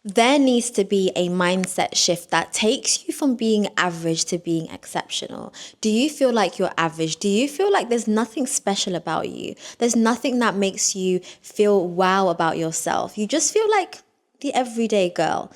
There needs to be a mindset shift that takes you from being average to being exceptional. Do you feel like you're average? Do you feel like there's nothing special about you? There's nothing that makes you feel wow about yourself. You just feel like the everyday girl.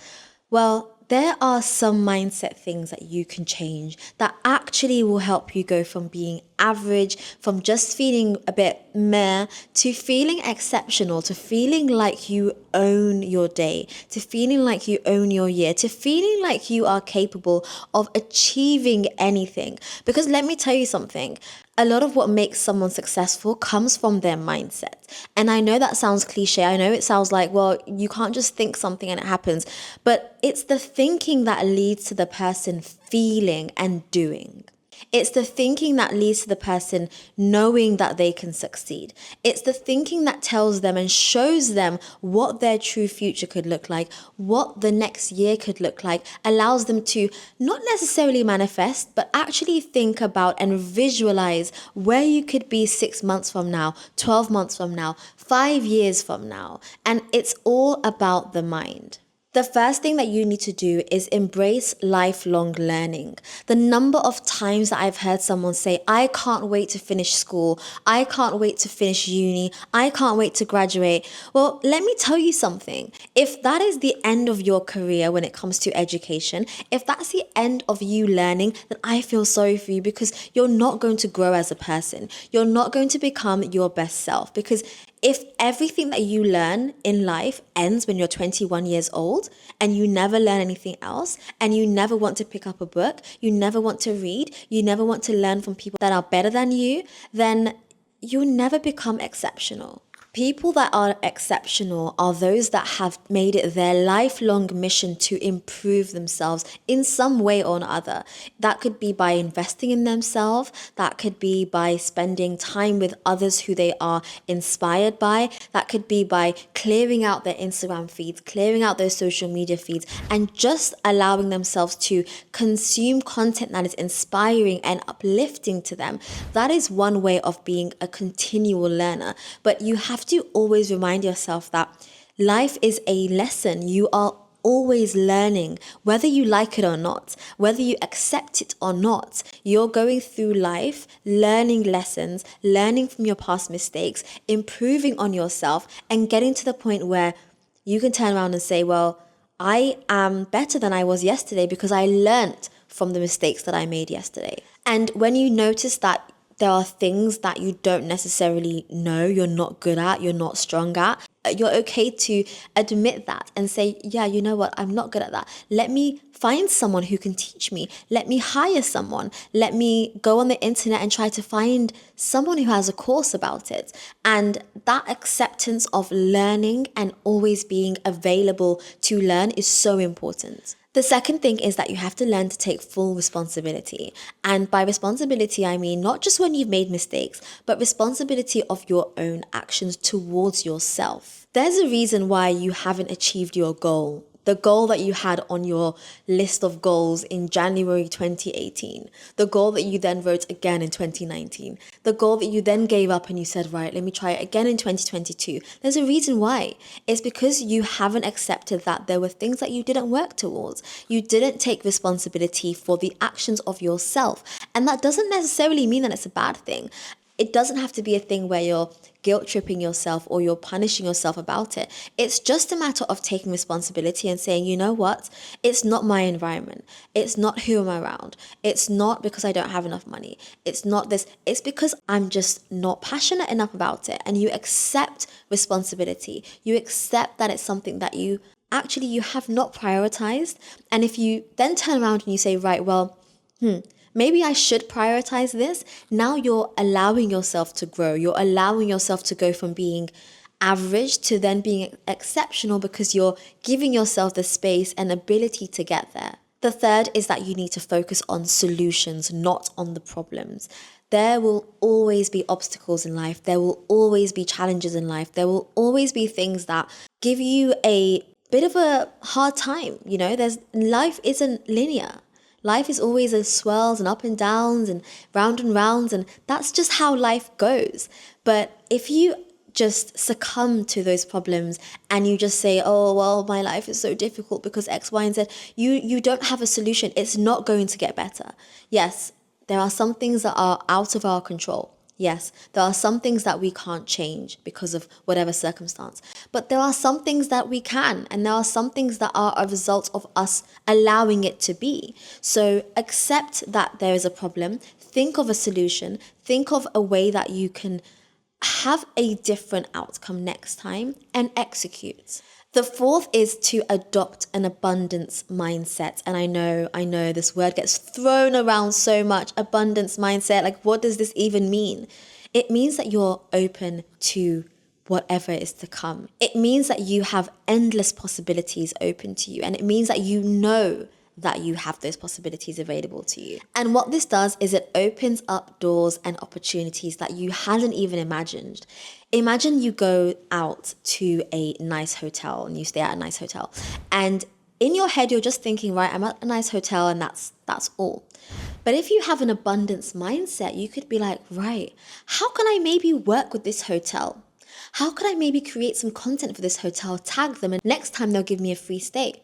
Well, there are some mindset things that you can change that actually will help you go from being average, from just feeling a bit meh, to feeling exceptional, to feeling like you own your day, to feeling like you own your year, to feeling like you are capable of achieving anything. Because let me tell you something, a lot of what makes someone successful comes from their mindset. And I know that sounds cliche. I know it sounds like, well, you can't just think something and it happens. But it's the thinking that leads to the person feeling and doing. It's the thinking that leads to the person knowing that they can succeed. It's the thinking that tells them and shows them what their true future could look like, what the next year could look like, allows them to not necessarily manifest, but actually think about and visualize where you could be 6 months from now, 12 months from now, 5 years from now. And it's all about the mind. The first thing that you need to do is embrace lifelong learning. The number of times that I've heard someone say, I can't wait to finish school. I can't wait to finish uni. I can't wait to graduate. Well, let me tell you something. If that is the end of your career when it comes to education, if that's the end of you learning, then I feel sorry for you because you're not going to grow as a person. You're not going to become your best self because if everything that you learn in life ends when you're 21 years old and you never learn anything else and you never want to pick up a book, you never want to read, you never want to learn from people that are better than you, then you'll never become exceptional. People that are exceptional are those that have made it their lifelong mission to improve themselves in some way or another. That could be by investing in themselves. That could be by spending time with others who they are inspired by. That could be by clearing out their Instagram feeds, clearing out their social media feeds, and just allowing themselves to consume content that is inspiring and uplifting to them. That is one way of being a continual learner. But you have to always remind yourself that life is a lesson. You are always learning, whether you like it or not, whether you accept it or not. You're going through life, learning lessons, learning from your past mistakes, improving on yourself, and getting to the point where you can turn around and say, well, I am better than I was yesterday because I learnt from the mistakes that I made yesterday. And when you notice that there are things that you don't necessarily know, you're not good at, you're not strong at, you're okay to admit that and say, yeah, you know what, I'm not good at that. Let me find someone who can teach me. Let me hire someone. Let me go on the internet and try to find someone who has a course about it. And that acceptance of learning and always being available to learn is so important. The second thing is that you have to learn to take full responsibility. And by responsibility, I mean not just when you've made mistakes, but responsibility of your own actions towards yourself. There's a reason why you haven't achieved your goal. The goal that you had on your list of goals in January 2018, the goal that you then wrote again in 2019, the goal that you then gave up and you said, right, let me try it again in 2022. There's a reason why. It's because you haven't accepted that there were things that you didn't work towards. You didn't take responsibility for the actions of yourself. And that doesn't necessarily mean that it's a bad thing. It doesn't have to be a thing where you're guilt tripping yourself or you're punishing yourself about it. It's just a matter of taking responsibility and saying, you know what? It's not my environment. It's not who I'm around. It's not because I don't have enough money. It's not this. It's because I'm just not passionate enough about it. And you accept responsibility. You accept that it's something that you have not prioritized. And if you then turn around and you say, right, well, maybe I should prioritize this. Now you're allowing yourself to grow. You're allowing yourself to go from being average to then being exceptional because you're giving yourself the space and ability to get there. The third is that you need to focus on solutions, not on the problems. There will always be obstacles in life. There will always be challenges in life. There will always be things that give you a bit of a hard time. Life isn't linear. Life is always a swirls and up and downs and rounds, and that's just how life goes. But if you just succumb to those problems and you just say, oh, well, my life is so difficult because X, Y, and Z. You don't have a solution. It's not going to get better. Yes, there are some things that are out of our control. Yes, there are some things that we can't change because of whatever circumstance. But there are some things that we can, and there are some things that are a result of us allowing it to be. So accept that there is a problem, think of a solution, think of a way that you can have a different outcome next time and execute. The fourth is to adopt an abundance mindset. And I know this word gets thrown around so much. Abundance mindset. Like, what does this even mean? It means that you're open to whatever is to come. It means that you have endless possibilities open to you. And it means that you know that you have those possibilities available to you. And what this does is it opens up doors and opportunities that you hadn't even imagined. Imagine you go out to a nice hotel and you stay at a nice hotel. And in your head, you're just thinking, right, I'm at a nice hotel and that's all. But if you have an abundance mindset, you could be like, right, how can I maybe work with this hotel? How could I maybe create some content for this hotel, tag them, and next time they'll give me a free stay?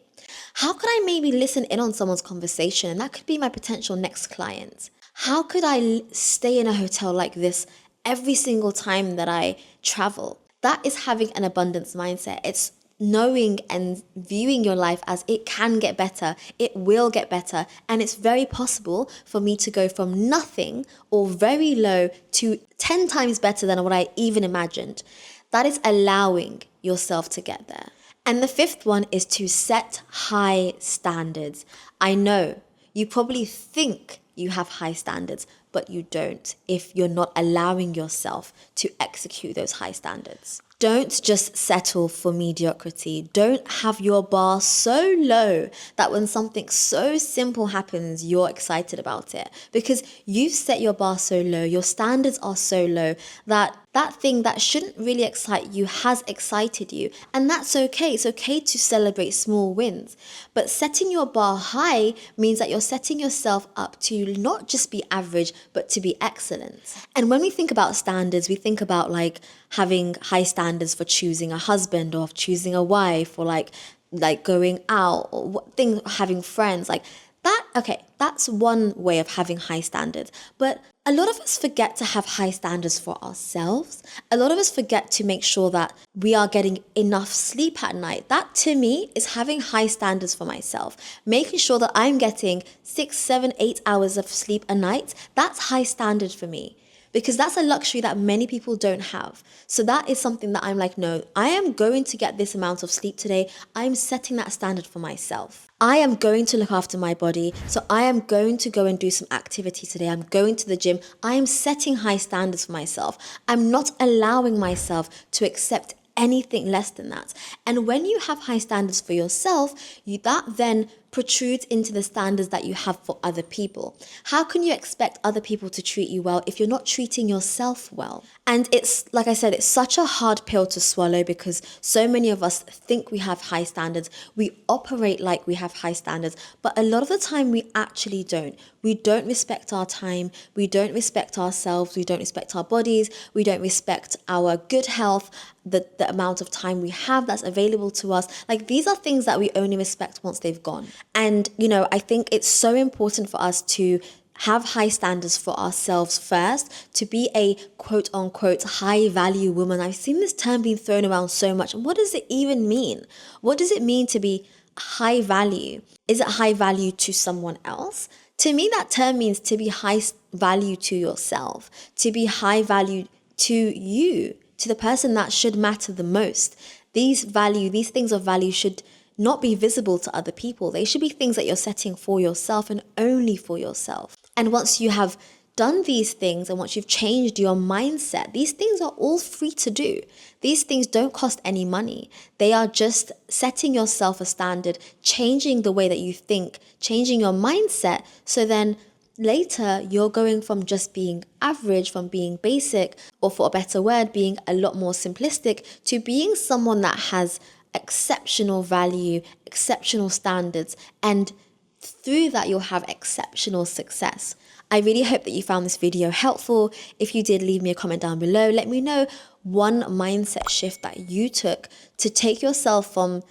How could I maybe listen in on someone's conversation and that could be my potential next client? How could I stay in a hotel like this every single time that I travel? That is having an abundance mindset. It's knowing and viewing your life as it can get better, it will get better, and it's very possible for me to go from nothing or very low to 10 times better than what I even imagined. That is allowing yourself to get there. And the fifth one is to set high standards. I know you probably think you have high standards, but you don't if you're not allowing yourself to execute those high standards. Don't just settle for mediocrity. Don't have your bar so low that when something so simple happens, you're excited about it. Because you've set your bar so low, your standards are so low that thing that shouldn't really excite you has excited you. And that's okay. It's okay to celebrate small wins. But setting your bar high means that you're setting yourself up to not just be average, but to be excellent. And when we think about standards, we think about like having high standards for choosing a husband or choosing a wife or like going out or having friends like that. Okay, that's one way of having high standards. But a lot of us forget to have high standards for ourselves. A lot of us forget to make sure that we are getting enough sleep at night. That to me is having high standards for myself. Making sure that I'm getting 6, 7, 8 hours of sleep a night. That's high standard for me. Because that's a luxury that many people don't have. So that is something that I'm like, no, I am going to get this amount of sleep today. I'm setting that standard for myself. I am going to look after my body. So I am going to go and do some activity today. I'm going to the gym. I am setting high standards for myself. I'm not allowing myself to accept anything less than that. And when you have high standards for yourself, that then protrudes into the standards that you have for other people. How can you expect other people to treat you well if you're not treating yourself well? And it's, like I said, it's such a hard pill to swallow because so many of us think we have high standards. We operate like we have high standards, but a lot of the time we actually don't. We don't respect our time. We don't respect ourselves. We don't respect our bodies. We don't respect our good health, the amount of time we have that's available to us. Like, these are things that we only respect once they've gone. And, I think it's so important for us to have high standards for ourselves first, to be a quote unquote high value woman. I've seen this term being thrown around so much. What does it even mean? What does it mean to be high value? Is it high value to someone else? To me, that term means to be high value to yourself, to be high value to you, to the person that should matter the most. These things of value should not be visible to other people. They should be things that you're setting for yourself and only for yourself. And once you have done these things and once you've changed your mindset, these things are all free to do. These things don't cost any money. They are just setting yourself a standard, changing the way that you think, changing your mindset. So then later you're going from just being average, from being basic, or for a better word, being a lot more simplistic, to being someone that has exceptional value, exceptional standards, and through that you'll have exceptional success. I really hope that you found this video helpful. If you did, leave me a comment down below. Let me know one mindset shift that you took to take yourself from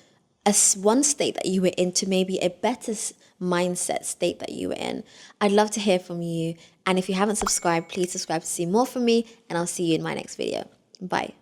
one state that you were in to maybe a better mindset state that you were in. I'd love to hear from you. And if you haven't subscribed, please subscribe to see more from me, and I'll see you in my next video. Bye.